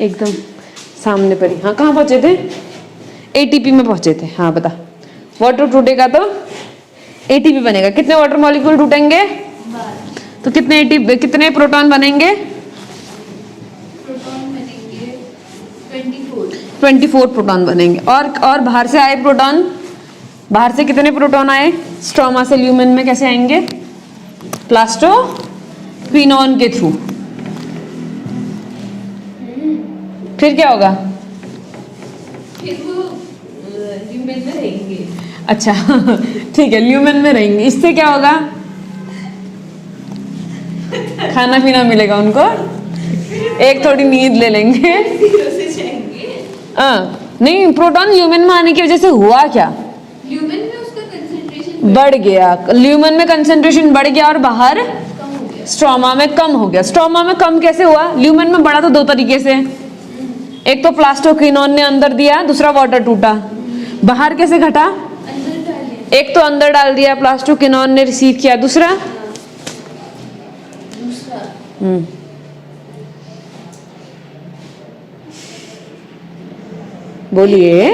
एकदम सामने पर ही। हाँ कहाँ पहुंचे थे? एटीपी में पहुंचे थे। हाँ बता। वाटर टूटेगा तो एटीपी बनेगा। कितने वाटर मॉलिक्यूल टूटेंगे? तो कितने एटीपी, कितने प्रोटॉन बनेंगे? प्रोटॉन बनेंगे 24। 24 प्रोटॉन बनेंगे। और बाहर से आए प्रोटॉन, बाहर से कितने प्रोटॉन आए? स्ट्रोमा से ल्यूमेन में कैसे आएंगे? प्लास्टोक्विनोन के थ्रू। फिर क्या होगा? फिर वो ल्यूमेन में रहेंगे। अच्छा ठीक है, ल्यूमेन में रहेंगे। इससे क्या होगा? खाना पीना मिलेगा उनको, एक थोड़ी नींद ले लेंगे। जीरो से जाएंगे। नहीं, प्रोटॉन ल्यूमेन में आने की वजह से हुआ क्या? ल्यूमेन में उसका कंसंट्रेशन बढ़ गया। ल्यूमेन में कंसंट्रेशन बढ़ गया और बाहर कम हो गया। स्ट्रोमा में कम हो गया। स्ट्रोमा में कम कैसे हुआ? ल्यूमेन में बढ़ा तो दो तरीके से, एक तो प्लास्टोक्विनोन ने अंदर दिया, दूसरा वाटर टूटा। बाहर कैसे घटा? अंदर डालिए। एक तो अंदर डाल दिया, प्लास्टोक्विनोन ने रिसीव किया, दूसरा बोलिए।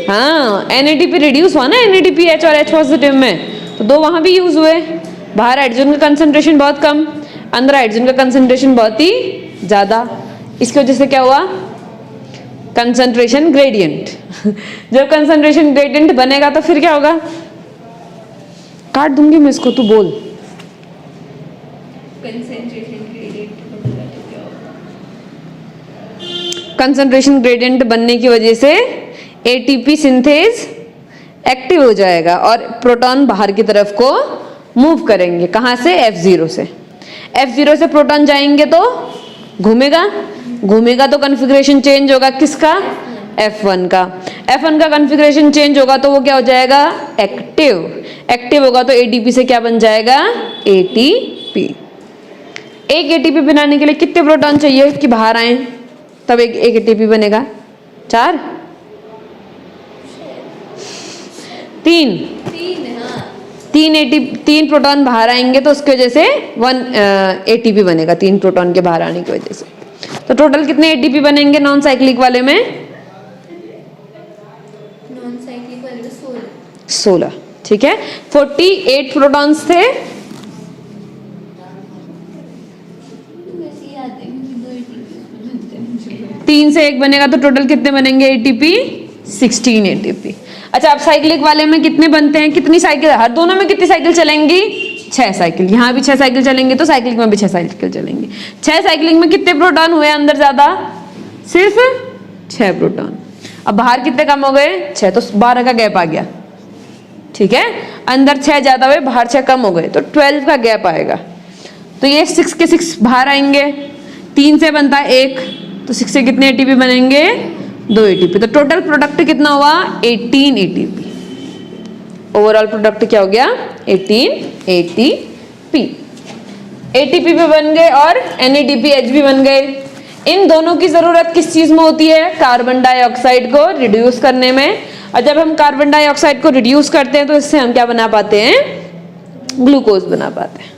हाँ NADP रिड्यूस हुआ ना, NADPH और H पॉजिटिव में, तो दो वहां भी यूज हुए। बाहर हाइड्रोजन का कंसंट्रेशन बहुत कम, अंदर हाइड्रोजन का कंसंट्रेशन बहुत ही ज्यादा। इसकी वजह से क्या हुआ? Concentration gradient. जब कंसंट्रेशन ग्रेडियंट बनेगा तो फिर क्या होगा? काट दूंगी मैं इसको, तू बोल। कंसंट्रेशन ग्रेडियंट बनेगा तो क्या होगा? कंसंट्रेशन ग्रेडियंट बनने की वजह से एटीपी सिंथेज एक्टिव हो जाएगा और प्रोटॉन बाहर की तरफ को मूव करेंगे। कहां से? F0 से। F0 से प्रोटॉन जाएंगे तो घूमेगा, घूमेगा तो कॉन्फ़िगरेशन चेंज होगा। किसका? F1 का। F1 का कॉन्फ़िगरेशन चेंज होगा तो वो क्या हो जाएगा? एक्टिव। एक्टिव होगा तो एटीपी से क्या बन जाएगा? एटीपी। एक एटीपी बनाने के लिए कितने प्रोटॉन चाहिए कि बाहर आए तब एक एटीपी बनेगा? 4? 3? 3। हाँ 3 प्रोटॉन बाहर आएंगे तो उसकी वजह से 1 एटीपी बनेगा, 3 प्रोटॉन के बाहर आने की वजह से। तो टोटल कितने एटीपी बनेंगे नॉन साइक्लिक वाले में? नॉन साइक्लिक वाले में 16। 16। ठीक है, 48 प्रोटॉन्स थे। वैसे याद है मुझे 2 एटीपी बनते हैं मुझे। 3 से 1 बनेगा तो टोटल कितने बनेंगे एटीपी? 16 एटीपी। अच्छा, अब साइक्लिक वाले में कितने बनते हैं? कितनी साइकिल? हर दोनों में कितनी साइकिल चलेंगी? 6 साइकिल। यहाँ भी 6 साइकिल चलेंगे तो साइक्लिक में भी 6 साइकिल चलेंगे। 6 साइक्लिक में कितने प्रोटॉन हुए अंदर ज्यादा? सिर्फ 6 प्रोटॉन। अब बाहर कितने कम हो गए? 6, तो 12 का गैप आ गया। ठीक है, अंदर 6 ज्यादा हुए, बाहर 6 कम हो गए, तो 12 का गैप आएगा। तो ये 6 के 6 बाहर आएंगे। 3 से बनता है 1, तो 6 से कितने एटीपी बनेंगे? 2 एटीपी। तो टोटल प्रोडक्ट कितना हुआ? 18 एटीपी। ओवरऑल प्रोडक्ट क्या हो गया? 18 एटीपी। एटीपी भी बन गए और NADPH भी बन गए। इन दोनों की जरूरत किस चीज में होती है? कार्बन डाइऑक्साइड को रिड्यूस करने में। और जब हम कार्बन डाइऑक्साइड को रिड्यूस करते हैं तो इससे हम क्या बना पाते हैं? ग्लूकोज बना पाते हैं।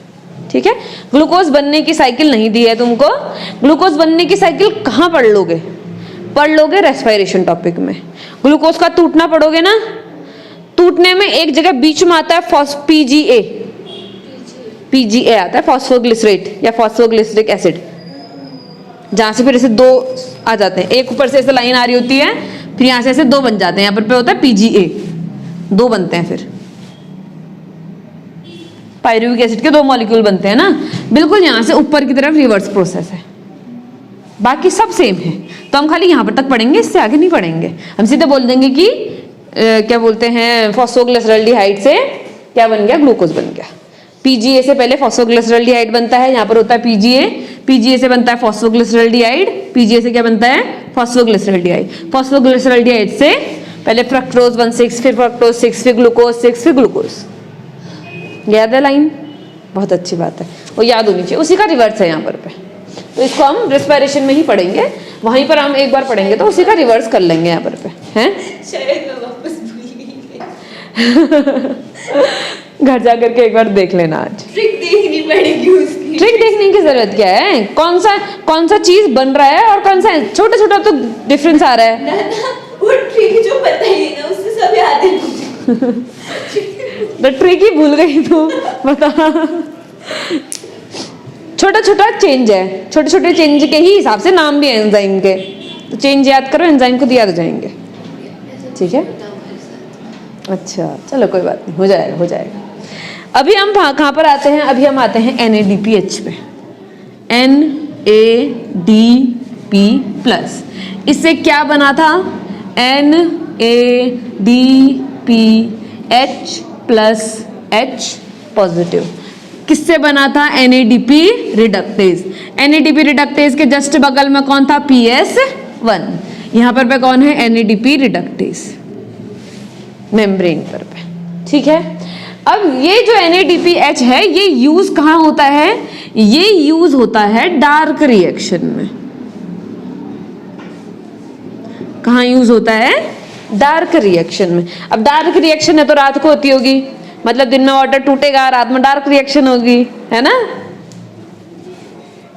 ठीक है, ग्लूकोज बनने की साइकिल नहीं दी है तुमको। ग्लूकोज बनने की साइकिल कहाँ पढ़ लोगे? पढ़ लोगे रेस्पिरेशन टॉपिक में। ग्लूकोज का टूटना पढ़ोगे ना, टूटने में एक जगह बीच में आता है PGA आता है, फॉस्फोग्लिसरेट या फॉस्फोग्लिसरिक एसिड, जहां से फिर ऐसे 2 आ जाते हैं। एक ऊपर से ऐसे लाइन आ रही होती है, फिर यहां से ऐसे 2 बन जाते हैं। यहाँ पर होता है PGA, 2 बनते हैं। फिर पायरुविक एसिड के 2 मॉलिक्यूल बनते हैं ना, बिल्कुल यहाँ से ऊपर की तरफ रिवर्स प्रोसेस है। बाकी सब सेम है, तो हम खाली यहाँ पर तक पढ़ेंगे, इससे आगे नहीं पढ़ेंगे। हम सीधे बोल देंगे कि क्या बोलते हैं, फॉस्फोग्लिसरल्डिहाइड से क्या बन गया? ग्लूकोज बन गया। PGA से पहले फॉस्फोग्लिसरल्डिहाइड बनता है, यहाँ पर होता है PGA से बनता है फॉस्फोग्लिसरल्डिहाइड, PGA से क्या बनता है? फॉस्फोग्लिसरल्डिहाइड। फॉस्फोग्लिसरल्डिहाइड से पहले फ्रक्टोज 1,6, फिर फ्रक्टोज 6, फिर ग्लूकोज 6, फिर ग्लूकोज। याद है लाइन? बहुत अच्छी बात है, वो याद होनी चाहिए। उसी का रिवर्स है यहाँ पर पे। तो इसको हम रेस्पिरेशन में ही पढ़ेंगे, वहीं पर हम एक बार पढ़ेंगे तो उसी का रिवर्स कर लेंगे यहाँ पर पे हैं। शायद मैं वापस भूल गई। घर जा करके एक बार देख लेना, आज ट्रिक देखनी पड़ेगी उसकी। ट्रिक देखने की जरूरत क्या है, कौन सा चीज बन रहा है और कौन सा छोटा छोटा तो डिफरेंस आ रहा है। ना वो ट्रिक जो बताइए ना उससे सब याद है मुझे। तो ट्रिक ही भूल गई तू, बता। छोटा छोटा चेंज है, छोटे छोटे चेंज के ही हिसाब से नाम भी है एंजाइम के, तो चेंज याद करो, एंजाइम खुद याद हो जाएंगे। ठीक है, अच्छा चलो कोई बात नहीं, हो जाएगा हो जाएगा। अभी हम कहाँ पर आते हैं, अभी हम आते हैं NADPH पे। NADP प्लस, इससे क्या बना था, NADPH प्लस H पॉजिटिव। किससे बना था, NADP रिडक्टेज। NADP रिडक्टेज के जस्ट बगल में कौन था, PS1। यहाँ पर कौन है, NADP रिडक्टेज मेम्ब्रेन पर पे। ठीक है, अब ये जो NADPH है ये यूज कहाँ होता है, ये यूज होता है डार्क रिएक्शन में। कहाँ यूज होता है, डार्क रिएक्शन में। अब डार्क रिएक्शन है तो रात को होती होगी, मतलब दिन में वाटर टूटेगा, रात में डार्क रिएक्शन होगी, है ना।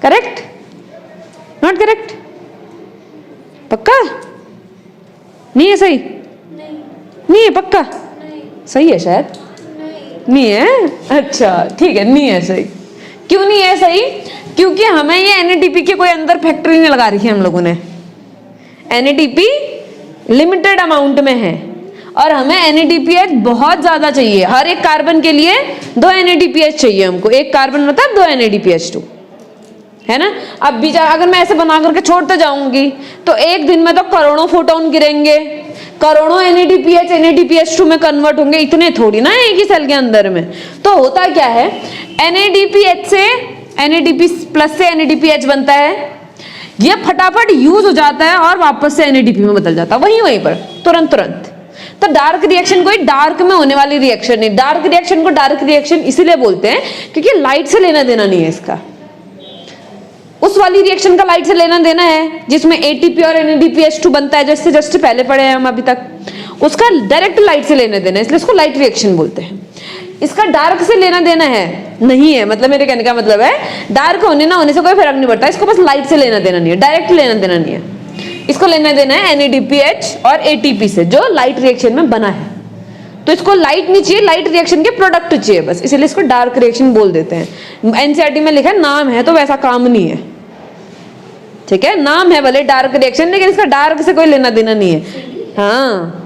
करेक्ट, नॉट करेक्ट, पक्का नहीं है, सही नहीं है, पक्का सही है, शायद नहीं है। अच्छा ठीक है, नहीं है सही। क्यों नहीं है सही, क्योंकि हमें ये NADP के कोई अंदर फैक्ट्री नहीं लगा रखी है हम लोगों ने। NADP लिमिटेड अमाउंट में है और हमें NADPH बहुत ज्यादा चाहिए। हर एक कार्बन के लिए 2 NADPH चाहिए हमको, एक कार्बन मतलब 2 NADPH2, है ना। अब बीजा अगर मैं ऐसे बना करके छोड़ते जाऊंगी तो एक दिन में तो करोड़ों फोटोन गिरेंगे, करोड़ों NADPH NADPH2 में कन्वर्ट होंगे, इतने थोड़ी ना एक ही सेल के अंदर में। तो होता क्या है, NADPH से NADP प्लस से NADPH बनता है, ये फटाफट यूज हो जाता है और वापस से NADP में बदल जाता है, वहीं पर तुरंत तुरंत। तो डार्क रिएक्शन कोई डार्क में होने वाली रिएक्शन नहीं। डार्क रिएक्शन को डार्क रिएक्शन इसीलिए बोलते हैं क्योंकि लाइट से लेना देना नहीं है इसका। उस वाली रिएक्शन का लाइट से लेना देना है जिसमें ATP और NADPH2 बनता है, जैसे जस्ट पहले पढ़े हैं हम अभी तक, उसका डायरेक्ट लाइट से लेना देना है, इसलिए इसको लाइट रिएक्शन बोलते हैं। इसका डार्क से लेना देना है नहीं है, मतलब मेरे कहने का मतलब है डार्क होने ना होने से कोई फर्क नहीं पड़ता, इसको बस लाइट से लेना देना नहीं है, डायरेक्ट लेना देना नहीं है। इसको लेना देना है NADPH और ATP से जो लाइट रिएक्शन में बना है। तो इसको लाइट नहीं चाहिए, लाइट रिएक्शन के प्रोडक्ट चाहिए बस, इसलिए इसको डार्क रिएक्शन बोल देते हैं। NCERT में लिखा है, नाम है तो वैसा काम नहीं है। ठीक है, नाम है भले डार्क रिएक्शन, लेकिन इसका डार्क से कोई लेना देना नहीं है। हाँ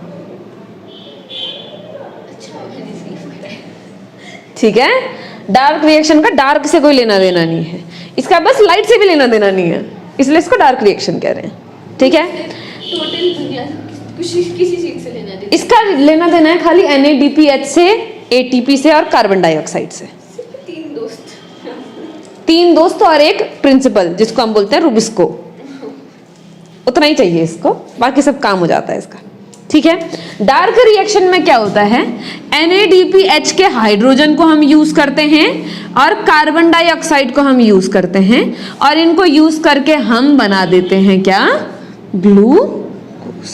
ठीक है, डार्क रिएक्शन का डार्क से कोई लेना देना नहीं है, इसका बस लाइट से भी लेना देना नहीं है, इसलिए इसको डार्क रिएक्शन कह रहे हैं। ठीक है, टोटल दुनिया किसी चीज से लेना देना, इसका लेना देना है खाली NADPH से, ATP से और कार्बन डाइऑक्साइड से। तीन दोस्त और एक प्रिंसिपल जिसको हम बोलते हैं रुबिस्को, उतना ही चाहिए इसको, बाकी सब काम हो जाता है इसका। ठीक है, डार्क रिएक्शन में क्या होता है, NADPH के हाइड्रोजन को हम यूज करते हैं और कार्बन डाइऑक्साइड को हम यूज करते हैं, और इनको यूज करके हम बना देते हैं क्या, ग्लूकोज।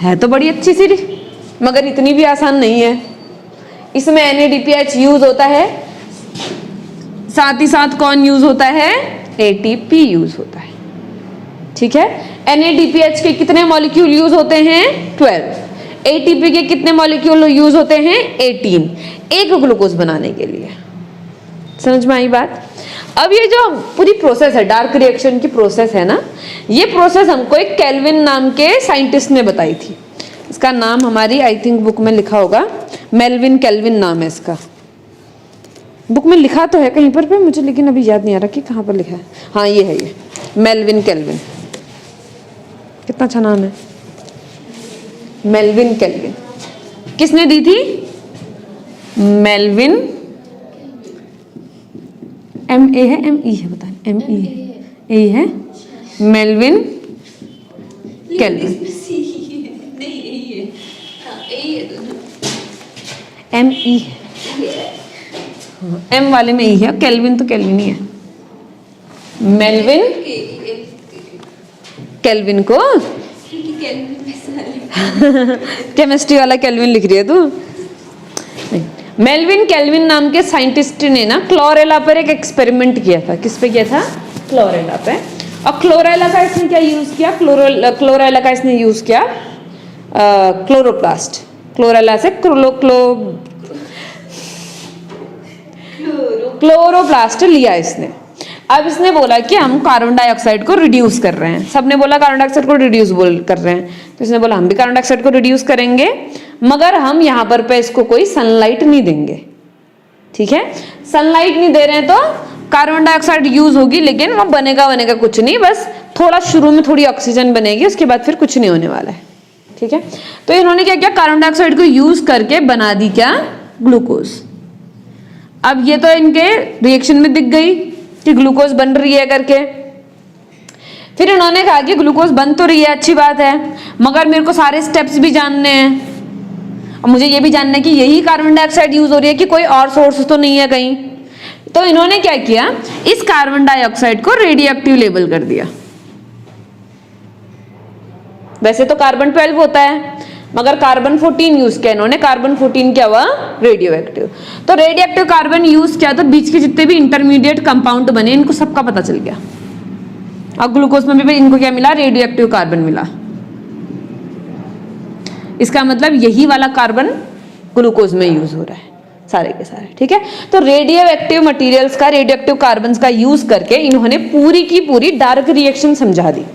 है तो बड़ी अच्छी सी, मगर इतनी भी आसान नहीं है। इसमें NADPH यूज होता है, साथ ही साथ कौन यूज होता है, ATP यूज होता है। ठीक है, NADPH के कितने मॉलिक्यूल यूज होते हैं, 12। ATP के कितने मॉलिक्यूल यूज होते हैं, 18, एक ग्लूकोज बनाने के लिए। समझ में आई बात। अब ये जो पूरी प्रोसेस है, डार्क रिएक्शन की प्रोसेस है ना, ये प्रोसेस हमको एक केल्विन नाम के साइंटिस्ट ने बताई थी। इसका नाम हमारी आई थिंक बुक में लिखा होगा, मेल्विन केल्विन नाम है इसका। बुक में लिखा तो है कहीं पर पे मुझे, लेकिन अभी याद नहीं आ रहा कि कहाँ पर लिखा है। हाँ ये है, ये मेल्विन केल्विन, कितना अच्छा नाम है, मेल्विन केल्विन। किसने दी थी, मेल्विन, MA है ME है, पता नहीं ME है, A है, मेल्विन केल्विन, ME है, M वाले में E है, केल्विन तो केल्विन ही है। मेल्विन केल्विन को केमिस्ट्री वाला केल्विन लिख रही है तू। नहीं, मेल्विन केल्विन नाम के साइंटिस्ट ने ना क्लोरेला पर एक एक्सपेरिमेंट किया था। किस पे किया था? क्लोरेला पे। और क्लोरेला का इसने क्या यूज किया? क्लोरेला का इसने यूज किया क्लोरोप्लास्ट। क्लोरेला से क्लोरोप्लास्ट लिया इसने। अब इसने बोला कि हम कार्बन डाइऑक्साइड को रिड्यूस कर रहे हैं। सबने बोला कार्बन डाइऑक्साइड को रिड्यूस कर रहे हैं, तो इसने बोला हम भी कार्बन डाइऑक्साइड को रिड्यूस करेंगे, मगर हम यहाँ पर पे इसको कोई सनलाइट नहीं देंगे। ठीक है, सनलाइट नहीं दे रहे हैं तो कार्बन डाइऑक्साइड यूज होगी, लेकिन वो बनेगा कुछ नहीं, बस थोड़ा शुरू में थोड़ी ऑक्सीजन बनेगी, उसके बाद फिर कुछ नहीं होने वाला है। ठीक है, तो इन्होंने क्या किया, कार्बन डाइऑक्साइड को यूज करके बना दी क्या? ग्लूकोज। अब ये तो इनके रिएक्शन में दिख गई कि ग्लूकोज बन रही है करके। फिर इन्होंने कहा कि ग्लूकोज बन तो रही है, अच्छी बात है, मगर मेरे को सारे स्टेप्स भी जानने हैं और मुझे ये भी जानना है कि यही कार्बन डाइऑक्साइड यूज हो रही है कि कोई और सोर्स तो नहीं है कहीं। तो इन्होंने क्या किया, इस कार्बन डाइऑक्साइड को रेडियो एक्टिव लेबल कर दिया। वैसे तो कार्बन 12 होता है, मगर कार्बन 14 यूज किया इन्होंने। कार्बन 14 क्या हुआ? Radio active. तो रेडियो एक्टिव कार्बन यूज किया तो बीच के जितने भी इंटरमीडिएट कंपाउंड बने इनको सबका पता चल गया। और ग्लूकोज में भी इनको क्या मिला? रेडियो एक्टिव कार्बन मिला। इसका मतलब यही वाला कार्बन ग्लूकोज में यूज हो रहा है सारे के सारे। ठीक है, तो रेडियो एक्टिव मटीरियल्स का, रेडियो एक्टिव कार्बन का यूज करके इन्होंने पूरी की पूरी डार्क रिएक्शन समझा दी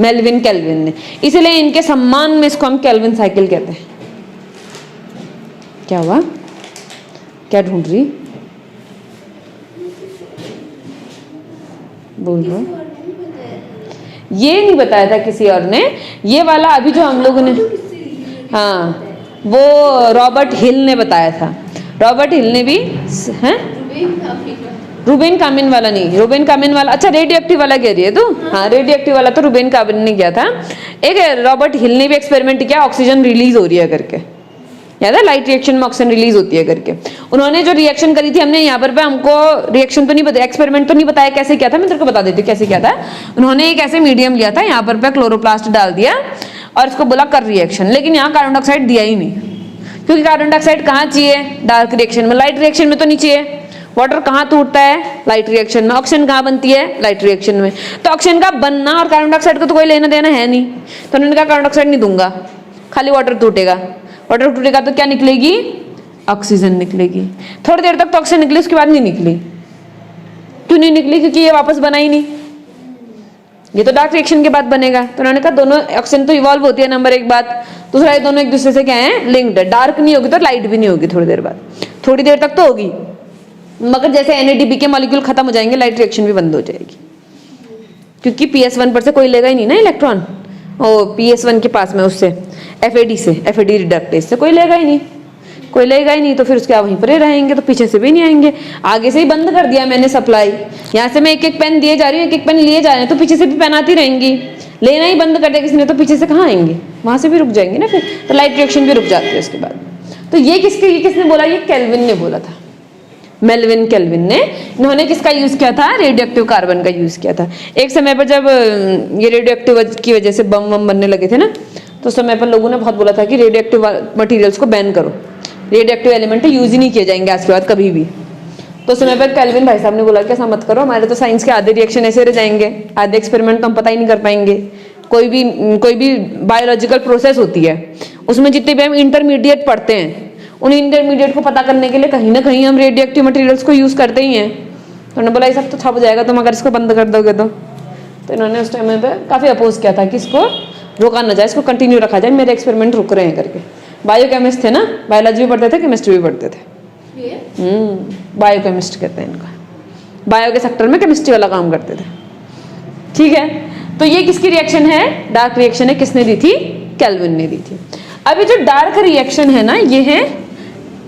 मेल्विन केल्विन ने। इसलिए इनके सम्मान में इसको हम केल्विन साइकिल कहते हैं। क्या हुआ? क्या ढूंढ रही? बोल दो। ये नहीं बताया था किसी और ने, ये वाला अभी जो हम लोगों ने, हाँ, वो रॉबर्ट हिल ने बताया था। रॉबर्ट हिल ने भी, हैं? रूबेन कामिन वाला नहीं, रूबेन कामिन वाला, अच्छा रेडियो एक्टिव वाला कह रही है तू? हाँ, रेडियो एक्टिव वाला तो रूबेन कामिन ने किया था। एक रॉबर्ट हिल ने भी एक्सपेरिमेंट किया, ऑक्सीजन रिलीज हो रही है करके, याद है? लाइट रिएक्शन में ऑक्सीजन रिलीज होती है करके। उन्होंने जो रिएक्शन करी थी, हमने यहाँ पर हमको रिएक्शन तो नहीं बताया, एक्सपेरिमेंट तो नहीं बताया कैसे किया था, मैं तेरे को बता देती हूँ कैसे किया था। उन्होंने एक ऐसे मीडियम लिया था, यहाँ पर क्लोरोप्लास्ट डाल दिया और इसको बोला कर रिएक्शन, लेकिन यहाँ कार्बन डाइऑक्साइड दिया ही नहीं, क्योंकि कार्बन डाइऑक्साइड कहाँ चाहिए? डार्क रिएक्शन में। लाइट रिएक्शन में तो नहीं चाहिए। वाटर कहाँ टूटता है? लाइट रिएक्शन में। ऑक्सीजन कहाँ बनती है? लाइट रिएक्शन में। तो ऑक्सीजन का बनना और कार्बन डाइऑक्साइड को तो कोई लेना देना है नहीं, तो उन्होंने कहा कार्बन डाइऑक्साइड नहीं दूंगा, खाली वाटर टूटेगा। वाटर टूटेगा तो क्या निकलेगी? ऑक्सीजन निकलेगी। थोड़ी देर तक तो ऑक्सीजन निकली, उसके बाद नहीं निकली। क्यों नहीं निकली? क्योंकि ये वापस बना ही नहीं, ये तो डार्क रिएक्शन के बाद बनेगा। तो उन्होंने कहा दोनों ऑक्सीजन तो इवॉल्व होती है, नंबर एक बात। दूसरा, ये दोनों एक दूसरे से क्या है? लिंक्ड है। डार्क नहीं होगी तो लाइट भी नहीं होगी थोड़ी देर बाद, थोड़ी देर तक तो होगी, मगर जैसे NADP के मॉलिक्यूल खत्म हो जाएंगे, लाइट रिएक्शन भी बंद हो जाएगी, क्योंकि PS1 पर से कोई लेगा ही नहीं ना इलेक्ट्रॉन, और PS1 के पास में उससे FAD रिडक्टेज से कोई लेगा ही नहीं, कोई लेगा ही नहीं, तो फिर उसके वहीं पर ही रहेंगे, तो पीछे से भी नहीं आएंगे। आगे से ही बंद कर दिया मैंने सप्लाई, यहाँ से मैं एक एक पेन दिए जा रही हूँ, एक एक पेन लिए जा रहे हैं, तो पीछे से भी पेन आती रहेंगी। लेना ही बंद कर दिया किसी ने तो पीछे से कहाँ आएंगे? वहां से भी रुक जाएंगे ना फिर, तो लाइट रिएक्शन भी रुक जाती है उसके बाद। तो ये किसने बोला? ये केल्विन ने बोला था, मेल्विन केल्विन ने। इन्होंने किसका यूज किया था? रेडियो एक्टिव कार्बन का यूज किया था। एक समय पर जब ये रेडियो एक्टिव की वजह से बम बनने लगे थे ना, तो उस समय पर लोगों ने बहुत बोला था कि रेडियो एक्टिव मटीरियल्स को बैन करो, रेडियो एक्टिव एलिमेंट यूज ही नहीं किए जाएंगे आज के बाद कभी भी। तो उस समय पर केल्विन भाई साहब ने बोला कि ऐसा मत करो, हमारे तो साइंस के आधे रिएक्शन ऐसे रह जाएंगे, आधे एक्सपेरिमेंट तो हम पता ही नहीं कर पाएंगे। कोई भी बायोलॉजिकल प्रोसेस होती है, उसमें जितने भी हम इंटरमीडिएट पढ़ते हैं, उन इंटरमीडिएट को पता करने के लिए कहीं ना कहीं हम रेडियो एक्टिव मटेरियल्स को यूज करते ही हैं। तो उन्होंने बोला ये सब तो छप जाएगा तुम अगर इसको बंद कर दोगे तो इन्होंने उस टाइम पे काफ़ी अपोज किया था कि इसको रोका ना जाए, इसको कंटिन्यू रखा जाए, मेरे एक्सपेरिमेंट रुक रहे हैं करके। बायोकेमिस्ट थे ना, बायोलॉजी भी पढ़ते थे, केमिस्ट्री भी पढ़ते थे। बायोकेमिस्ट कहते हैं इनका, बायो के सेक्टर में केमिस्ट्री वाला काम करते थे। ठीक है, तो ये किसकी रिएक्शन है? डार्क रिएक्शन है। किसने दी थी? केल्विन ने दी थी। अभी जो डार्क रिएक्शन है ना, ये है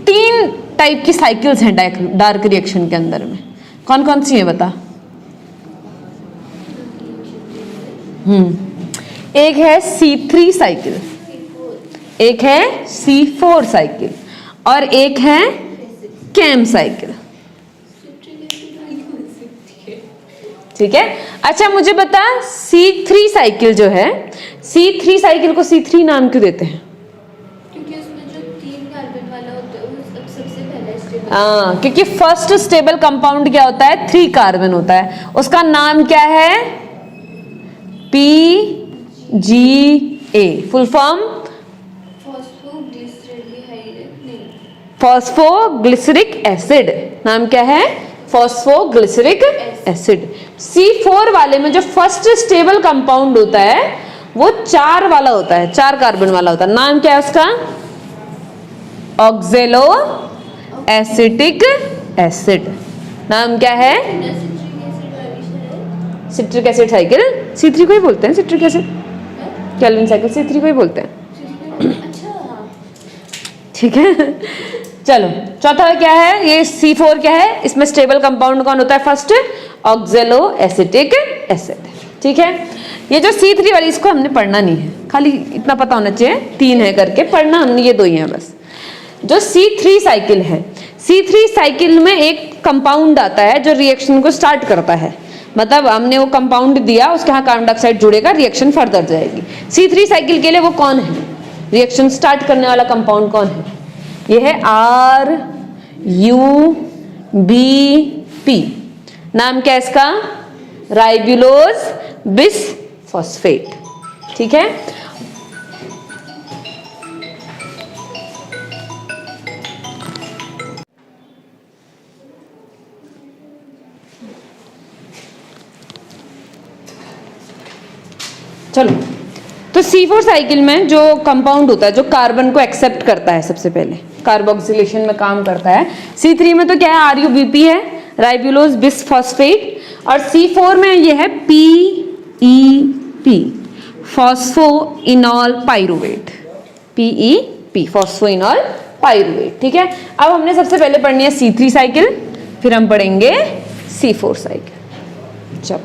3 टाइप की साइकिल्स हैं डार्क रिएक्शन के अंदर में। कौन कौन सी है बता? एक है C3 साइकिल, एक है C4 साइकिल, और एक है कैम साइकिल। ठीक है, अच्छा मुझे बता, C3 साइकिल जो है, C3 साइकिल को C3 नाम क्यों देते हैं? क्योंकि उसमें जो 3 कार्बन वाला होता है सबसे पहला स्टेप। हाँ, क्योंकि फर्स्ट स्टेबल कंपाउंड क्या होता है, 3 कार्बन होता है, उसका नाम क्या है, PGA, full form phosphoglyceric acid. नाम क्या है, फॉस्फोग्लिसरिक एसिड। C4 वाले में जो फर्स्ट स्टेबल कंपाउंड होता है वो 4 वाला होता है, 4 कार्बन वाला होता है। नाम क्या है उसका, ऑक्जेलो एसिटिक एसिड। नाम क्या है, सिट्रिक एसिड साइकिल। C3 को ही बोलते हैं citric acid, Calvin cycle C3 को ही बोलते हैं। ठीक है, चलो चौथा क्या है, ये C4 क्या है, इसमें स्टेबल कंपाउंड कौन होता है, फर्स्ट ऑक्जेलो एसिटिक एसिड। ठीक है, ये जो C3 वाली इसको हमने पढ़ना नहीं है, खाली इतना पता होना चाहिए 3 है करके, पढ़ना हमने ये 2 ही है बस। जो C3 साइकिल है, C3 साइकिल में एक कंपाउंड आता है जो रिएक्शन को स्टार्ट करता है, मतलब हमने वो कंपाउंड दिया, उसके यहाँ कार्बन डाइऑक्साइड जुड़ेगा, रिएक्शन फर्दर जाएगी। C3 साइकिल के लिए वो कौन है, रिएक्शन स्टार्ट करने वाला कंपाउंड कौन है, ये है RUBP। नाम क्या है इसका, राइबुलोज बिसफॉस्फेट। ठीक है, चलो तो C4 साइकिल में जो कंपाउंड होता है जो कार्बन को एक्सेप्ट करता है, सबसे पहले कार्बोक्सिलेशन में काम करता है। C3 में तो क्या है, RUBP है, राइबुलोज बिसफॉस्फेट, और C4 में ये है PEP, phosphoenol pyruvate, PEP phosphoenol pyruvate. ठीक है, अब हमने सबसे पहले पढ़नी है C3 साइकिल, फिर हम पढ़ेंगे C4 साइकिल। चलो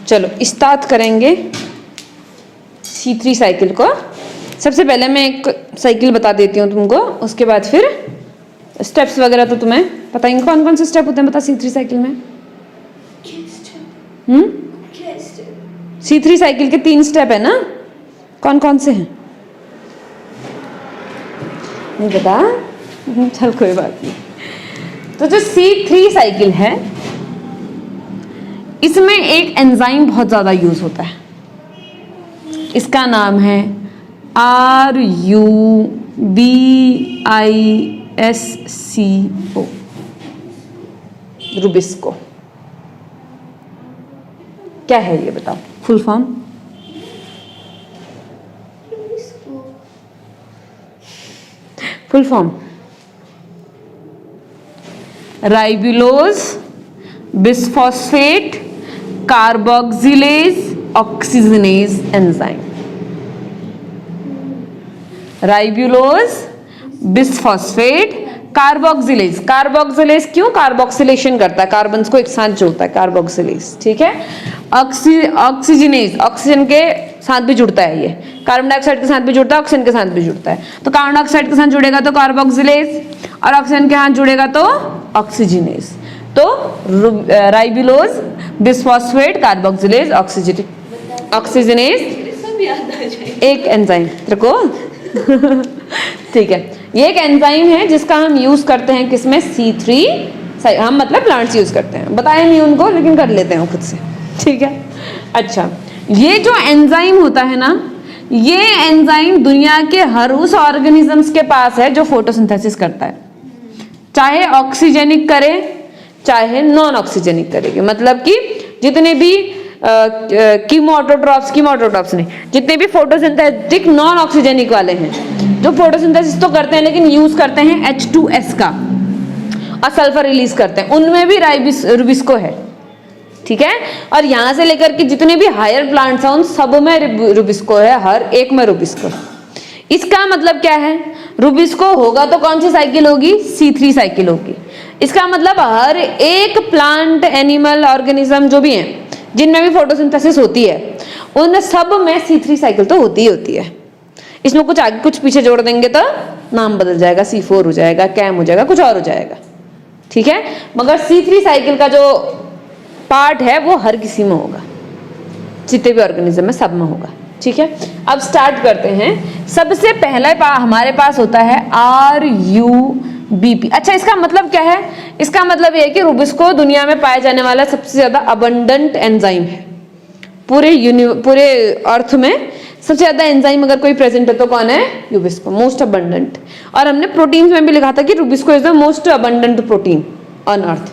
चलो स्टार्ट करेंगे C3 साइकिल को। सबसे पहले मैं एक साइकिल बता देती हूँ तुमको, उसके बाद फिर स्टेप्स वगैरह तो तुम्हें पता ही, कौन कौन से स्टेप होते हैं बता C3 साइकिल में। C3 साइकिल के 3 स्टेप है ना, कौन कौन से हैं, नहीं पता, चल कोई बात नहीं। तो जो C3 साइकिल है इसमें एक एंजाइम बहुत ज्यादा यूज होता है, इसका नाम है RUBISCO, रुबिस्को। क्या है ये बताओ, full form, full form ribulose bisphosphate carboxylase oxygenase enzyme. Ribulose bisphosphate carboxylase, carboxylase क्यों, कार्बोक्सिलेशन करता है, कार्बन को एक साथ जोड़ता है, कार्बोक्सिलेज। ठीक है, ऑक्सीजनेज, ऑक्सीजन के साथ भी जुड़ता है, ये कार्बन डाइऑक्साइड के साथ भी जुड़ता है, ऑक्सीजन के साथ भी जुड़ता है। तो कार्बन डाइऑक्साइड के साथ जुड़ेगा तो कार्बोक्सिलेज, और ऑक्सीजन के साथ जुड़ेगा तो ऑक्सीजनेज। तो राइबुलोज बिसफॉस्फेट कार्बोक्सिलेज ऑक्सीजनेज एक एंजाइम को ठीक है, ये एक एंजाइम है जिसका हम यूज करते हैं किसमें, C3, हम मतलब प्लांट्स यूज करते हैं, बताए नहीं उनको लेकिन कर लेते हैं खुद से। ठीक है, अच्छा ये जो एंजाइम होता है ना, ये एंजाइम दुनिया के हर उस ऑर्गेनिजम्स के पास है जो फोटोसिंथेसिस करता है, चाहे ऑक्सीजेनिक करे चाहे नॉन ऑक्सीजेनिक करेगी। मतलब कि जितने भी कीमोटोट्रॉप्स नहीं, जितने भी फोटोसिंथेटिक नॉन ऑक्सीजेनिक वाले हैं जो फोटोसिंथेसिस तो करते हैं लेकिन यूज करते हैं H2S का और सल्फर रिलीज करते हैं, उनमें भी रुबिस्को है। ठीक है, और यहां से लेकर के जितने भी हायर प्लांट्स हैं उन सब में रुबिस्को है, हर एक में रुबिस्को। इसका मतलब क्या है, रुबिस्को होगा तो कौन सी साइकिल होगी, C3 साइकिल होगी। इसका मतलब हर एक प्लांट एनिमल ऑर्गेनिज्म जो भी है जिनमें भी फोटोसिंथेसिस होती है उन सब में C3 साइकिल तो होती ही होती है। इसमें कुछ आगे कुछ पीछे जोड़ देंगे तो नाम बदल जाएगा, C4 हो जाएगा, कैम हो जाएगा, कुछ और हो जाएगा, ठीक है। मगर C3 साइकिल का जो पार्ट है वो हर किसी में होगा, जितने भी ऑर्गेनिज्म में सब में होगा, ठीक है। अब स्टार्ट करते हैं। सबसे पहला हमारे पास होता है RUBP। अच्छा, इसका मतलब क्या है? इसका मतलब ये है कि रुबिस्को दुनिया में पाया जाने वाला सबसे ज्यादा अबंडेंट एंजाइम है। पूरे अर्थ में सबसे ज्यादा एंजाइम अगर कोई प्रेजेंट है तो कौन है? Rubisco, most abundant. और हमने प्रोटीन्स में भी लिखा था कि Rubisco is the most abundant protein on earth,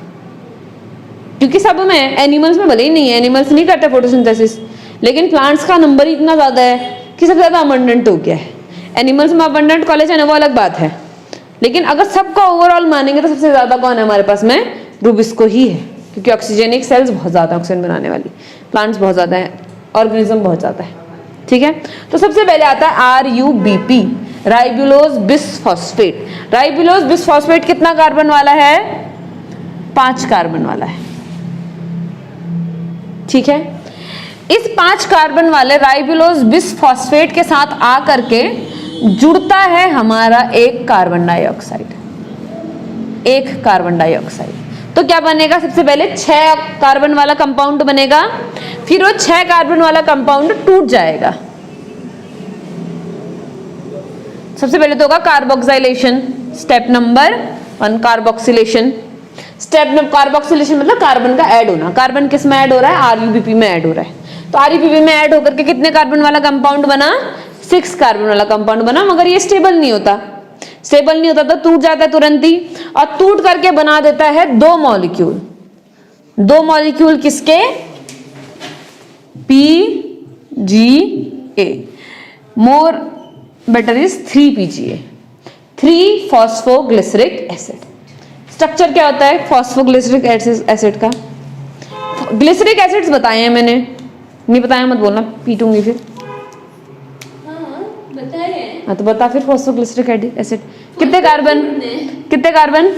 क्योंकि सब में, एनिमल्स में भले ही नहीं है, एनिमल्स नहीं करते फोटोसिंथेसिस, लेकिन प्लांट्स का नंबर ही इतना ज्यादा है कि सबसे ज्यादा अबंडेंट हो गया है। एनिमल्स में अबंडेंट कॉलेज है वो अलग बात है, लेकिन अगर सबका ओवरऑल मानेंगे तो सबसे ज्यादा कौन है हमारे पास में? रुबिस्को ही है, क्योंकि ऑक्सीजनिक सेल्स बहुत ज्यादा, ऑक्सीजन बनाने वाली प्लांट्स बहुत ज्यादा है, ऑर्गेनिज्म बहुत ज्यादा है, ठीक है। तो सबसे पहले आता है RUBP, ribulose bisphosphate. Ribulose bisphosphate कितना कार्बन वाला है? 5 कार्बन वाला है, ठीक है। इस 5 कार्बन वाले राइबुलोज बिसफॉस्फेट के साथ आकर के जुड़ता है हमारा एक कार्बन डाइऑक्साइड, एक कार्बन डाइऑक्साइड। तो क्या बनेगा? सबसे पहले 6 कार्बन वाला कंपाउंड बनेगा, फिर वो 6 कार्बन वाला कंपाउंड टूट जाएगा। सबसे पहले तो होगा carboxylation, step number 1 carboxylation. Carboxylation मतलब कार्बन का ऐड होना। कार्बन किस में ऐड हो रहा है? RUBP में ऐड हो रहा है। तो RUBP में ऐड होकर के कितने कार्बन वाला कंपाउंड बना? 6 कार्बन वाला कंपाउंड बना। मगर ये स्टेबल नहीं होता, स्टेबल नहीं होता तो टूट जाता है तुरंत ही, और टूट करके बना देता है 2 मॉलिक्यूल। 2 मॉलिक्यूल किसके? PGA, more better is 3PGA, 3-फॉस्फोग्लिसरिक acid. Structure क्या होता है फॉस्फोग्लिसरिक एसिड का? ग्लिसरिक एसिड्स बताए हैं मैंने, नहीं बताया मत बोलना, पीटूंगी फिर। बताए हैं। हाँ तो बता फिर, फॉस्फोग्लिसरिक एसिड कितने कार्बन? कितने कार्बन?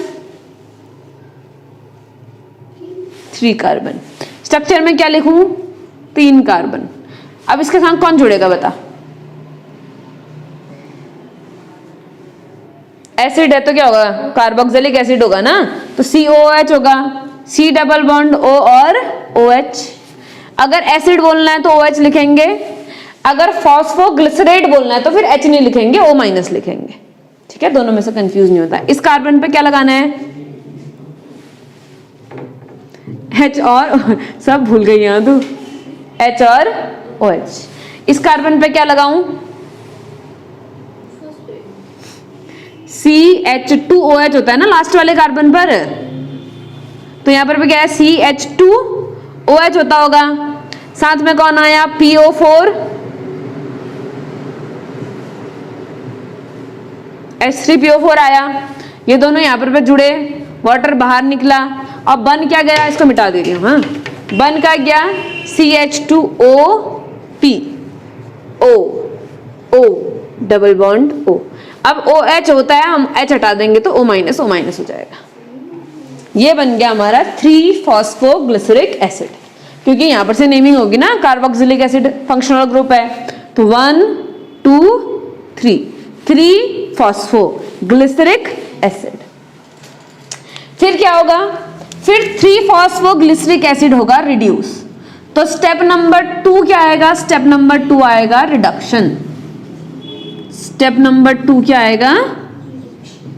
3 कार्बन। स्ट्रक्चर में क्या लिखूं? 3 कार्बन। अब इसके साथ कौन जुड़ेगा बता? एसिड है तो क्या होगा? कार्बोक्सिलिक एसिड होगा ना, तो COOH होगा, C डबल बॉन्ड O और OH। अगर एसिड बोलना है तो OH लिखेंगे, अगर फॉस्फोग्लिसरेट बोलना है तो फिर H नहीं लिखेंगे, O माइनस लिखेंगे, ठीक है। दोनों में से कंफ्यूज नहीं होता। इस कार्बन पे क्या लगाना है? H और सब भूल गई यहां तू, H और OH। इस कार्बन पे क्या लगाऊं? CH2OH होता है ना लास्ट वाले कार्बन पर, तो यहां पर भी क्या है? CH2OH होता होगा। साथ में कौन आया? PO4, H3PO4 आया। ये दोनों यहां पर जुड़े, वाटर बाहर निकला, और बन क्या गया? इसको मिटा दे रही हूं, हाँ। बन क्या गया? CH2OP, O double bond O। अब OH होता है, हम H हटा देंगे तो O माइनस हो जाएगा। ये बन गया हमारा 3-फॉस्फोग्लिसरिक एसिड, क्योंकि यहां पर से नेमिंग होगी ना, कार्बोक्सिलिक एसिड फंक्शनल ग्रुप है, तो 1 2 3 3-फॉस्फोग्लिसरिक एसिड। फिर क्या होगा? फिर 3-फॉस्फोग्लिसरिक एसिड होगा रिड्यूस। तो स्टेप नंबर 2 क्या आएगा? स्टेप नंबर 2 आएगा रिडक्शन। स्टेप नंबर 2 क्या आएगा?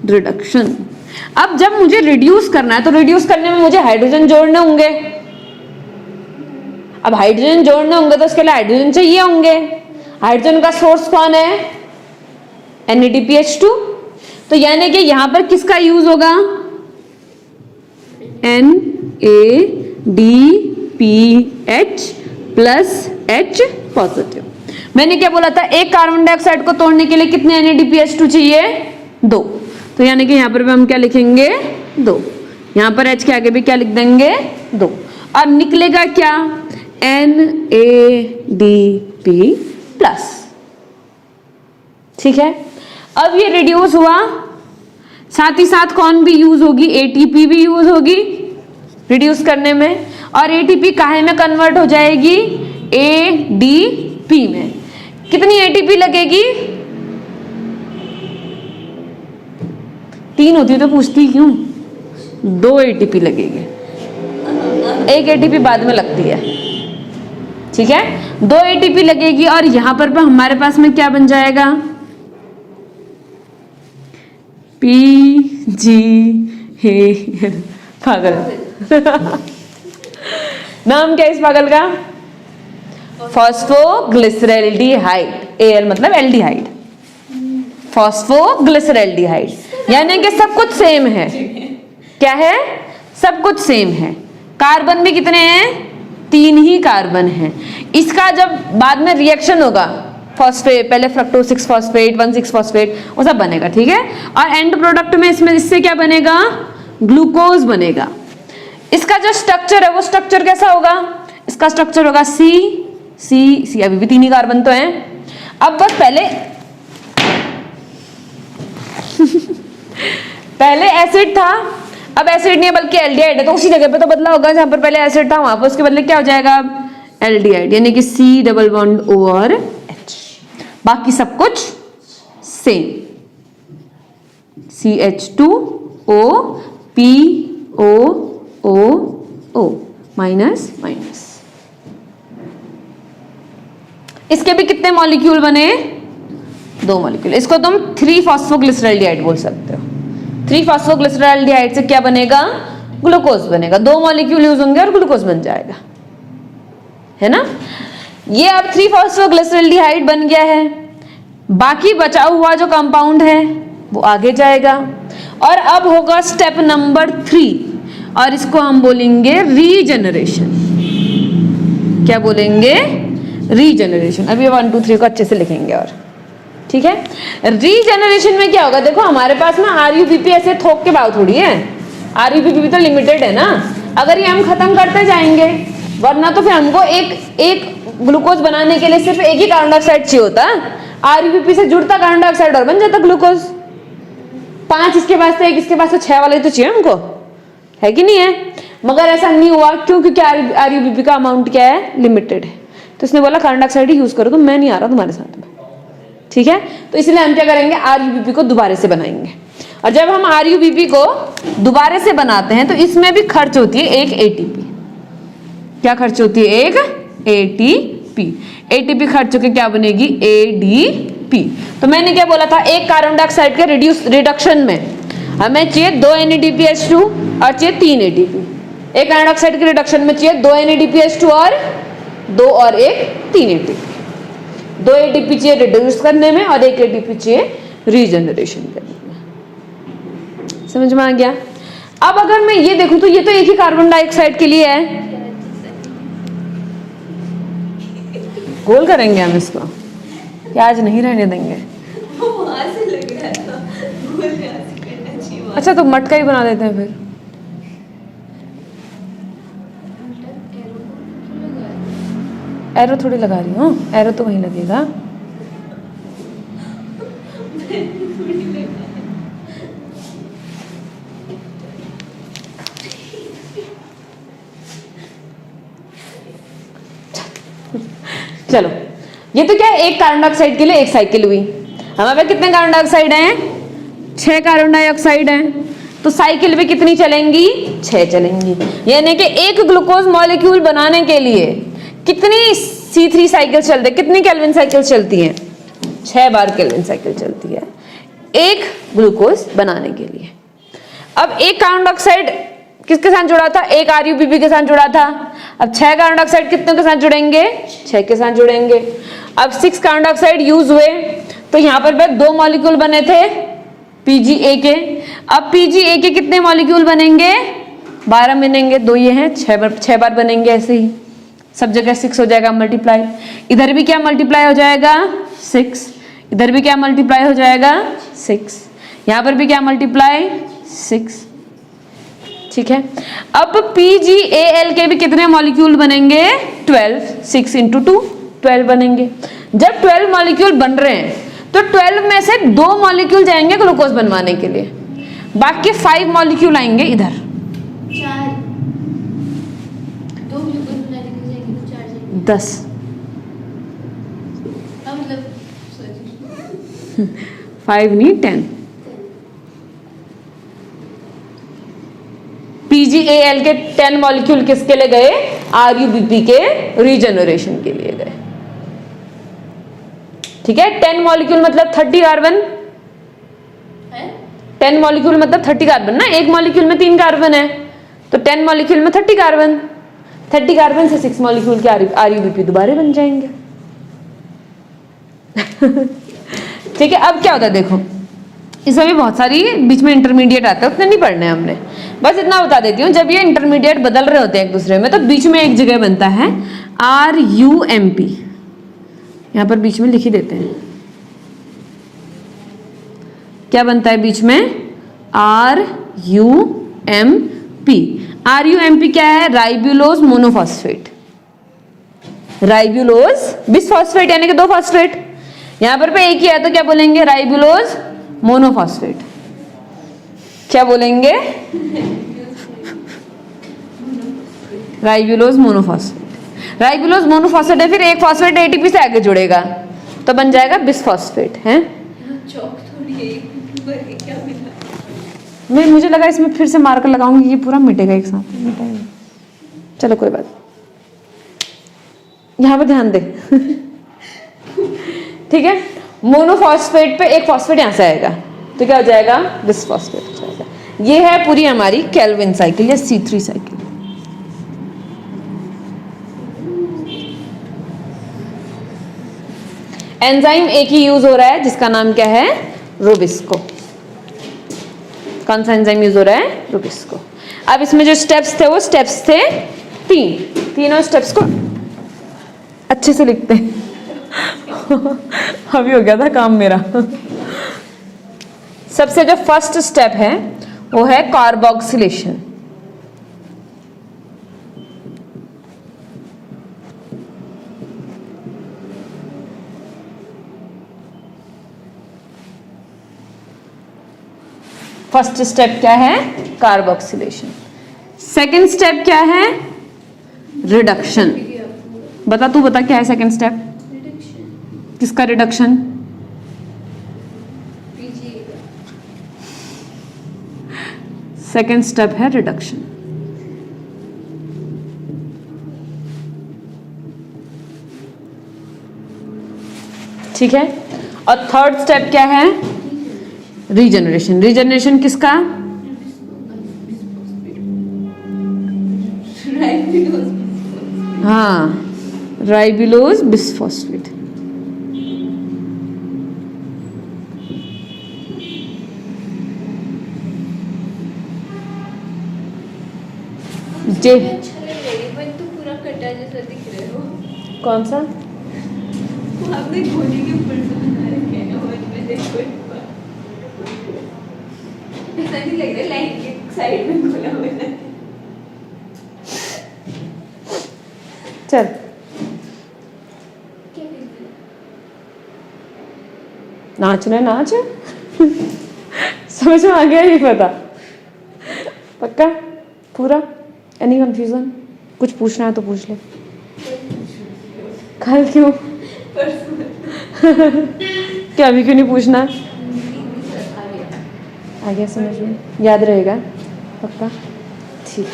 रिडक्शन। अब जब मुझे रिड्यूस करना है तो रिड्यूस करने में मुझे हाइड्रोजन जोड़ने होंगे। अब हाइड्रोजन जोड़ने होंगे तो उसके लिए हाइड्रोजन चाहिए होंगे। हाइड्रोजन का सोर्स कौन है? NADPH2। तो यानी कि यहां पर किसका यूज होगा? NADPH plus H positive. मैंने क्या बोला था? एक कार्बन डाइऑक्साइड को तोड़ने के लिए कितने NADPH2 चाहिए? 2। तो यानी कि यहां पर भी हम क्या लिखेंगे? 2। यहां पर H के आगे भी क्या लिख देंगे? 2। और निकलेगा क्या? NADP प्लस, ठीक है। अब ये रिड्यूस हुआ, साथ ही साथ कौन भी यूज होगी? ATP भी यूज होगी रिड्यूस करने में, और ATP काहे में कन्वर्ट हो जाएगी? ADP में। कितनी ATP लगेगी? 3 होती तो पूछती क्यों? 2 एटीपी लगेगी, 1 एटीपी बाद में लगती है, ठीक है। 2 एटीपी लगेगी और यहां पर हमारे पास में क्या बन जाएगा? PGAL। पागल। नाम क्या है इस पागल का? फॉस्फोग्लिसरैल्डिहाइड। AL मतलब एल्डिहाइड, फॉस्फोग्लिसरैल्डिहाइड, यानी कि सब कुछ सेम है। क्या है? सब कुछ सेम है। कार्बन भी कितने हैं? 3 ही कार्बन हैं। इसका जब बाद में रिएक्शन होगा, फॉस्फेट, पहले फ्रक्टोज 6 फॉस्फेट 1 6 फॉस्फेट, वो सब बनेगा, ठीक है। और एंड प्रोडक्ट में इससे क्या बनेगा? ग्लूकोज बनेगा। इसका जो स्ट्रक्चर है वो स्ट्रक्चर कैसा होगा? इसका स्ट्रक्चर होगा C C C, अभी भी 3 ही कार्बन तो हैं। अब बस पहले एसिड था, अब एसिड नहीं है बल्कि एल्डिहाइड है, तो उसी जगह पे तो बदला होगा, जहां पर पहले एसिड था वहां पर उसके बदले क्या हो जाएगा? एल्डिहाइड, यानी कि C डबल बॉन्ड O और H। बाकी सब कुछ same, CH2O POO minus minus. इसके भी कितने मॉलिक्यूल बने? 2 मॉलिक्यूल। इसको तुम 3 फॉस्फोग्लिसरैल्डिहाइड बोल सकते हो। 3 फॉस्फोग्लिसरैल्डिहाइड से क्या बनेगा? ग्लूकोज बनेगा। 2 मॉलिक्यूल यूज होंगे और ग्लूकोज बन जाएगा, है ना। ये अब 3 फॉस्फोग्लिसरैल्डिहाइड बन गया है। बाकी बचा हुआ जो कंपाउंड है वो आगे जाएगा और अब होगा स्टेप नंबर 3 और इसको हम बोलेंगे रीजनरेशन। क्या बोलेंगे? रीजनरेशन। अभी 1 2 3 को अच्छे से लिखेंगे और ठीक है। रीजनरेशन में क्या होगा? देखो हमारे पास ना RUBP ऐसे थोक के भाव थोड़ी है, RUBP भी तो लिमिटेड है ना। अगर ये हम खत्म करते जाएंगे, वरना तो फिर हमको एक ग्लूकोज बनाने के लिए सिर्फ एक ही कार्बन डाइऑक्साइड चाहिए होता। RUBP से जुड़ता कार्बन डाइऑक्साइड और बन जाता ग्लूकोज। 5 इसके पास थे, 1 इसके पास, तो 6 वाले तो चाहिए हमको, है कि नहीं है। मगर ऐसा नहीं हुआ, क्यों? क्योंकि RUBP का अमाउंट क्या है? लिमिटेड है। तो इसने बोला कार्बन डाइऑक्साइड ही यूज करो, तो मैं नहीं आ रहा तुम्हारे साथ में, ठीक है। तो इसलिए हम क्या करेंगे? RUBP को दोबारा से बनाएंगे। और जब हम RUBP को दोबारा से बनाते हैं तो इसमें भी खर्च होती है 1 ATP। क्या खर्च होती है? 1 ATP। ATP खर्च होकर क्या बनेगी? ADP। तो मैंने क्या बोला था? एक कार्बन डाइऑक्साइड के रिडक्शन में हमें चाहिए 2 NADPH2 और चाहिए 3 ATP। एक कार्बन डाइऑक्साइड के रिडक्शन में चाहिए 2 NADPH2 और 2 और 1 3 ATP। 2 ATP चाहिए रिड्यूस करने में और 1 ATP चाहिए रीजनरेशन करने में। समझ में आ गया? अब अगर मैं ये देखूं तो ये तो एक ही कार्बन डाइऑक्साइड के लिए है। गोल करेंगे हम इसको, क्या आज नहीं रहने देंगे? वहां से लग रहा था, गोल यहाँ से करना चाहिए। अच्छा तो मटका ही बना देते हैं फिर। एरो थोड़ी लगा रही हूँ, एरो तो वहीं लगेगा। चलो, ये तो क्या है? एक कार्बन डाइऑक्साइड के लिए एक साइकिल हुई। हमारे पास कितने कार्बन डाइऑक्साइड हैं? 6 कार्बन डाइऑक्साइड हैं। तो साइकिल भी कितनी चलेंगी? 6 चलेंगी। यानी कि एक ग्लूकोज मॉलिक्यूल बनाने के लिए कितनी C3 साइकिल चलते? कितनी केल्विन साइकिल चलती है? 6 बार केल्विन साइकिल चलती है एक ग्लूकोज बनाने के लिए। अब एक कार्बन डाइऑक्साइड किसके साथ जुड़ा था? एक RUBP के साथ जुड़ा था। अब 6 कार्बन डाइऑक्साइड कितने के साथ जुड़ेंगे? 6 के साथ जुड़ेंगे। अब 6 कार्बन डाइऑक्साइड यूज हुए तो यहाँ पर 2 मॉलिक्यूल बने थे PGA के। अब PGA के कितने मॉलिक्यूल बनेंगे? 12 बनेंगे। 2 ये हैं, 6 बार बनेंगे। ऐसे ही सब जगह 6 हो जाएगा मल्टीप्लाई। इधर भी क्या मल्टीप्लाई हो जाएगा? 6। इधर भी क्या मल्टीप्लाई हो जाएगा? 6। यहाँ पर भी क्या मल्टीप्लाई? 6। ठीक है। अब PGAL के भी कितने मॉलिक्यूल बनेंगे? 12। 6 × 2 12 बनेंगे। जब 12 मॉलिक्यूल बन रहे हैं तो 12 में से 2 मॉलिक्यूल जाएंगे ग्लूकोज बनवाने के लिए, बाकी 5 मॉलिक्यूल आएंगे इधर। 4 2 ग्लूकोज बनाने के लिए जाएंगे तो 4 जाएंगे। 10। हाँ मतलब 5 नहीं 10। PgAl के 10 मॉलिक्यूल किसके लिए गए? RuBp के रीजनरेशन के लिए गए। ठीक है, 10 मॉलिक्यूल मतलब 30 कार्बन, 10 मॉलिक्यूल मतलब 30 कार्बन ना, एक मॉलिक्यूल में 3 कार्बन है, तो 10 मॉलिक्यूल में 30 कार्बन, 30 कार्बन से 6 मॉलिक्यूल के RuBp दोबारा बन जाएंगे। ठीक है, अब क्या होता है देखो, इसमें भी बहुत सारी बीच में इंटरमीडिएट आता है, उतना नहीं पढ़ना है हमने, बस इतना बता देती हूँ। जब ये इंटरमीडिएट बदल रहे होते हैं एक दूसरे में, तो बीच में एक जगह बनता है RuMp, यहाँ पर बीच में लिख ही देते हैं, क्या बनता है बीच में? RuMp। RuMp क्या है? राइब्यूलोज मोनोफॉस्फेट, राइब्यूलोज बिसफॉस्फेट यानी कि 2 फॉस्फेट, यहां पर पे एक ही है तो क्या बोलेंगे? Ribulose monophosphate. क्या बोलेंगे? Ribulose monophosphate. राइब्यूलोज मोनोफॉस्फेट है, फिर एक फॉस्फेट एटीपी से आगे जुड़ेगा तो बन जाएगा बिसफॉस्फेट है। चौक थोड़ी है, क्या मिला? मैं मुझे लगा इसमें फिर से मार्कर लगाऊंगी, ये पूरा मिटेगा एक साथ, मिटाएगा। चलो कोई बात, यहाँ पे ध्यान दे। ठीक है, मोनोफॉस्फेट पे एक फॉस्फेट यहाँ से आएगा तो क्या हो जाएगा? बिसफॉस्फेट हो जाएगा। ये है पूरी हमारी केल्विन साइकिल या C3 साइकिल। एंजाइम एक ही यूज हो रहा है जिसका नाम क्या है? रूबिस्को। कौन सा एंजाइम यूज हो रहा है? रूबिस्को। अब इसमें जो स्टेप्स थे वो स्टेप्स थे 3, तीनों स्टेप्स को अच्छे से लिखते हैं। अभी हो गया था काम मेरा। सबसे जो फर्स्ट स्टेप है वो है कार्बोक्सिलेशन। फर्स्ट स्टेप क्या है? कार्बोक्सिलेशन। सेकंड स्टेप क्या है? रिडक्शन। बता, तू बता क्या है सेकंड स्टेप? रिडक्शन। किसका रिडक्शन? सेकंड स्टेप है रिडक्शन। ठीक है, और थर्ड स्टेप क्या है? रीजनरेशन। रीजनरेशन किसका? हाँ, राइबुलोज बिसफॉस्फेट। जे तो पूरा कटा जैसा दिख रहे हो। कौन सा? वो आपने गोली के ऊपर से बना रखे हैं और में देखो एक बार ऐसा नहीं लग रहा लाइन के साइड में खोला हुआ है। चल नाचना, नाच। समझ में आ गया? ये पता पक्का पूरा? Any confusion? कुछ पूछना है तो पूछ ले। कल क्यों? क्या अभी क्यों नहीं पूछना? आ गया समझ में? याद रहेगा पक्का? ठीक।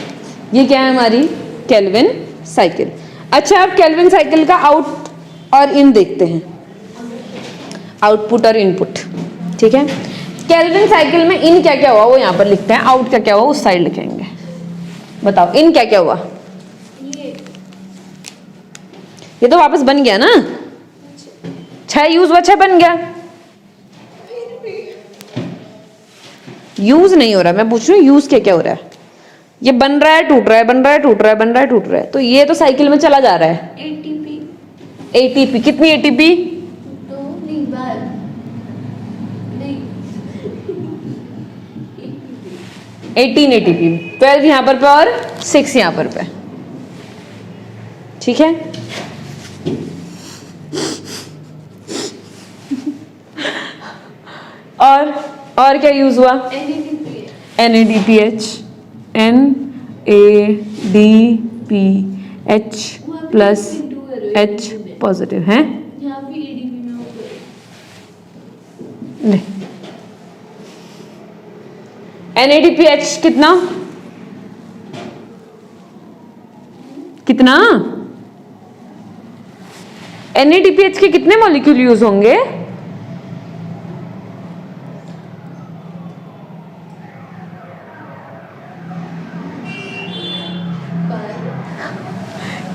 ये क्या है? हमारी केल्विन साइकिल। अच्छा, अब केल्विन साइकिल का आउट और इन देखते हैं, आउटपुट और इनपुट। ठीक है, केल्विन साइकिल में इन क्या क्या हुआ वो यहाँ पर लिखते हैं, आउट क्या क्या हुआ उस साइड लिखेंगे। बताओ इन क्या क्या हुआ? ये तो वापस बन गया ना, 6 यूज हुआ 6 बन गया। यूज नहीं हो रहा, मैं पूछ रही हूँ यूज क्या क्या हो रहा है? ये बन रहा है, टूट रहा है, बन रहा है, टूट रहा है, बन रहा है, टूट रहा है, तो ये तो साइकिल में चला जा रहा है। एटीपी। एटीपी कितनी एटीपी? तो नहीं बार नहीं 18 एटीपी, 12 यहाँ पर पे और 6 यहाँ पर पे। ठीक है, और क्या यूज हुआ? NADPH, NADPH plus H positive है। यहाँ भी एडीपी में होगा। NADPH कितना? कितना? NADPH के कितने मॉलिक्यूल यूज होंगे?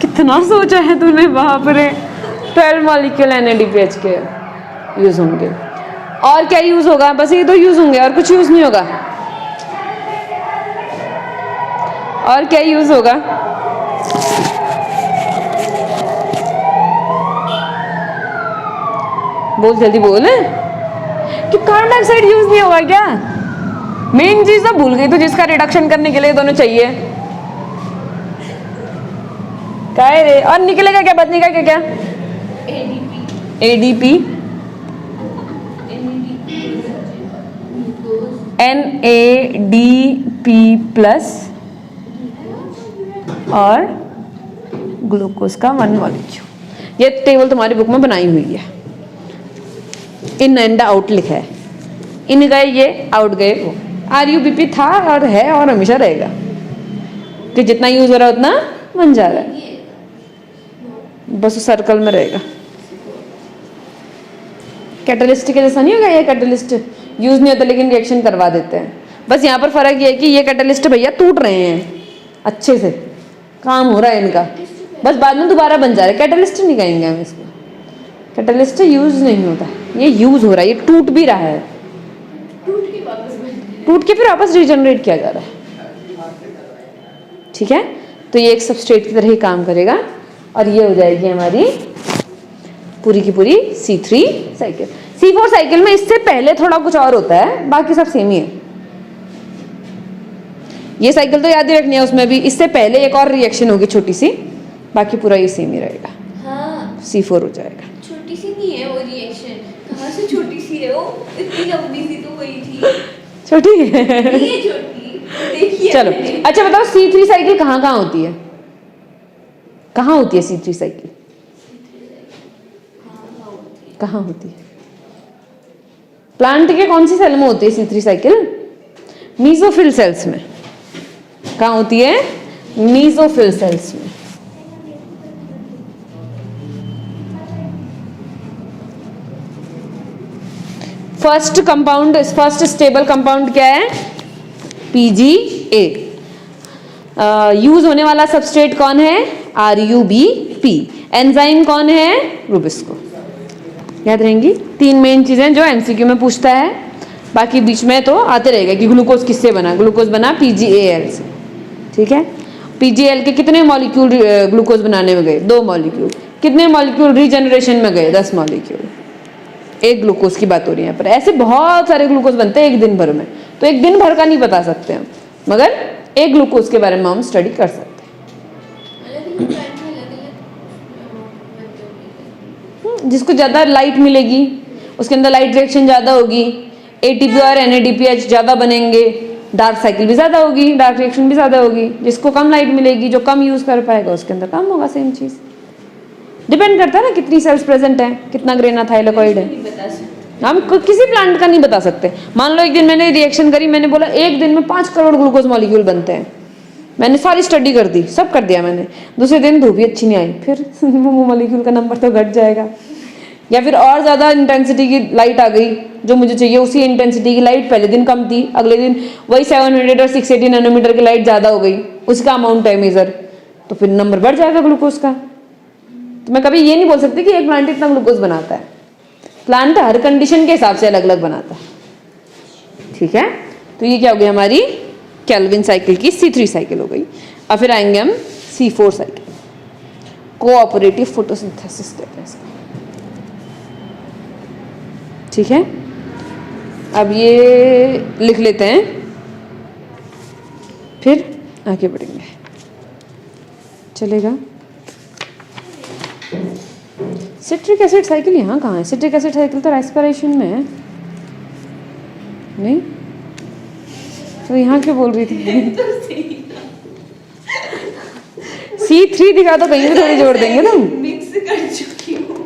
कितना सोचा है तूने, बाप रे। 12 मॉलिक्यूल NADPH के यूज होंगे। और क्या यूज होगा? बस ये तो यूज होंगे, और कुछ यूज नहीं होगा। और क्या यूज होगा? बोल, जल्दी बोल। कि कार्बन डाइऑक्साइड यूज नहीं होगा क्या? मेन चीज तो भूल गई, तो जिसका रिडक्शन करने के लिए दोनों चाहिए। क्या है रे? और निकलेगा क्या, बचने का क्या? ADP, NADP प्लस और ग्लूकोज का 1 मॉलिक्यूल। ये टेबल तुम्हारी बुक में बनाई हुई है, इन एंड आउट लिखा है। इन गए ये, आउट गए वो। RUBP था और है और हमेशा रहेगा, कि जितना यूज हो रहा है उतना बन जा रहा है, बस सर्कल में रहेगा। कैटलिस्ट के जैसा नहीं होगा ये। कैटलिस्ट यूज नहीं होता लेकिन रिएक्शन करवा देते हैं। बस यहाँ पर फर्क ये है कि ये कैटलिस्ट भैया टूट रहे हैं, अच्छे से काम हो रहा है इनका, बस बाद में दोबारा बन जा रहा है। कैटलिस्ट नहीं कहेंगे हम इसको, कैटलिस्ट यूज नहीं होता, ये यूज हो रहा है, ये टूट भी रहा है, टूट के फिर वापस रीजनरेट किया जा रहा है। ठीक है, तो ये एक सबस्ट्रेट की तरह ही काम करेगा और ये हो जाएगी हमारी पूरी की पूरी C3 साइकिल। C4 साइकिल में इससे पहले थोड़ा कुछ और होता है, बाकी सब सेम ही है। ये साइकिल तो याद ही रखनी है, उसमें भी इससे पहले एक और रिएक्शन होगी छोटी सी, बाकी पूरा ये सेम ही रहेगा। हाँ, C4 हो जाएगा। छोटी सी नहीं है वो रिएक्शन, कहाँ से छोटी सी है वो, इतनी लंबी सी तो वही थी। छोटी है ये छोटी, देखिए। चलो अच्छा बताओ, C3 साइकिल कहाँ कहाँ होती है? कहाँ होती है C3 साइकिल? कहाँ होती है? प्लांट के कौन सी सेल में होती है C3 साइकिल? मीजोफिल सेल्स में। कहाँ होती है? मीजोफिल सेल्स में। First compound, first stable compound क्या है? PGA। यूज होने वाला सबस्ट्रेट कौन है? RUBP। एंजाइम कौन है? रुबिस्को। याद रहेंगी 3 मेन चीजें जो MCQ में पूछता है, बाकी बीच में तो आते रहेगा कि ग्लूकोज किससे बना। ग्लूकोज बना PGAL से। ठीक है, PGAL के कितने मॉलिक्यूल ग्लूकोज बनाने में गए? 2 मॉलिक्यूल। कितने मॉलिक्यूल रीजनरेशन में गए? 10 मॉलिक्यूल। एक ग्लूकोज की बात हो रही है यहाँ पर। ऐसे बहुत सारे ग्लूकोज बनते हैं एक दिन भर में, तो एक दिन भर का नहीं बता सकते हम, मगर एक ग्लूकोज के बारे में हम स्टडी कर सकते हैं। जिसको ज़्यादा लाइट मिलेगी उसके अंदर लाइट रिएक्शन ज़्यादा होगी, ATP और NADPH ज़्यादा बनेंगे, डार्क साइकिल भी ज़्यादा होगी, डार्क रिएक्शन भी ज़्यादा होगी। जिसको कम लाइट मिलेगी, जो कम यूज़ कर पाएगा, उसके अंदर कम होगा। सेम चीज़ डिपेंड करता है ना कितनी सेल्स प्रेजेंट है, कितना ग्रेन थाइलाकॉइड है। हम किसी प्लांट का नहीं बता सकते। मान लो एक दिन मैंने रिएक्शन करी, मैंने बोला एक दिन में 5 करोड़ ग्लूकोज मॉलिक्यूल बनते हैं, मैंने सारी स्टडी कर दी, सब कर दिया मैंने। दूसरे दिन धूप भी अच्छी नहीं आई, फिर वो मॉलिक्यूल का नंबर तो घट जाएगा। या फिर और ज़्यादा इंटेंसिटी की लाइट आ गई जो मुझे चाहिए, उसी इंटेंसिटी की लाइट पहले दिन कम थी, अगले दिन वही 700 और 680 नैनोमीटर की लाइट ज़्यादा हो गई, उसका अमाउंट है मेजर, तो फिर नंबर बढ़ जाएगा ग्लूकोज का। तो मैं कभी ये नहीं बोल सकती कि एक प्लांट इतना ग्लूकोज बनाता है। प्लांट हर कंडीशन के हिसाब से अलग अलग बनाता है। ठीक है, तो ये क्या हो गई हमारी केल्विन साइकिल की C3 साइकिल हो गई। अब फिर आएंगे हम C4 साइकिल, कोऑपरेटिव फोटोसिंथेसिस कहते हैं इसको। ठीक है, अब ये लिख लेते हैं, फिर आगे बढ़ेंगे। चलेगा। सिट्रिक एसिड साइकिल यहाँ कहाँ है? सिट्रिक एसिड साइकिल तो रेस्पिरेशन में है नहीं, तो यहाँ क्यों बोल रही थी? C3 दिखा तो कहीं भी थोड़ी जोड़ देंगे ना। मिक्स कर चुकी हूँ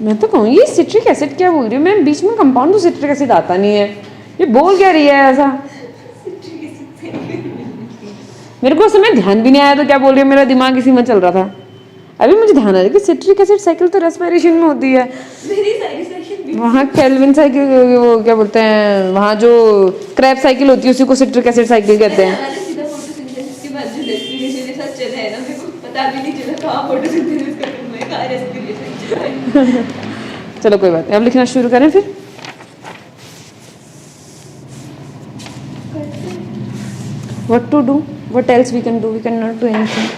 मैं तो कहूँगी सिट्रिक एसिड क्या बोल रही हूँ मैं, बीच में कंपाउंड तो सिट्रिक एसिड आता नहीं है, ये बोल क्या रही है ऐसा? मेरे को उस समय ध्यान भी नहीं आया तो क्या बोल रही है, मेरा दिमाग इसी में चल रहा था। अभी मुझे ध्यान आ रहा है कि सिट्रिक एसिड साइकिल तो रेस्पिरेशन में होती है। मेरी सारी सेशन भी वहाँ केल्विन साइकिल, वो क्या बोलते हैं, वहाँ जो क्रैब साइकिल होती है उसी को सिट्रिक एसिड साइकिल कहते हैं। मैंने सीधा फोटोसिंथेसिस के बाद जो रेस्पिरेशन के साथ चला है ना, मेरे को पता भी नहीं चला कहाँ फोटोसिंथेसिस का करना है, कहाँ रेस्पिरेशन चला है। चलो कोई बात नहीं, अब लिखना शुरू करें फिर। What to do? What else we can do? We cannot do anything.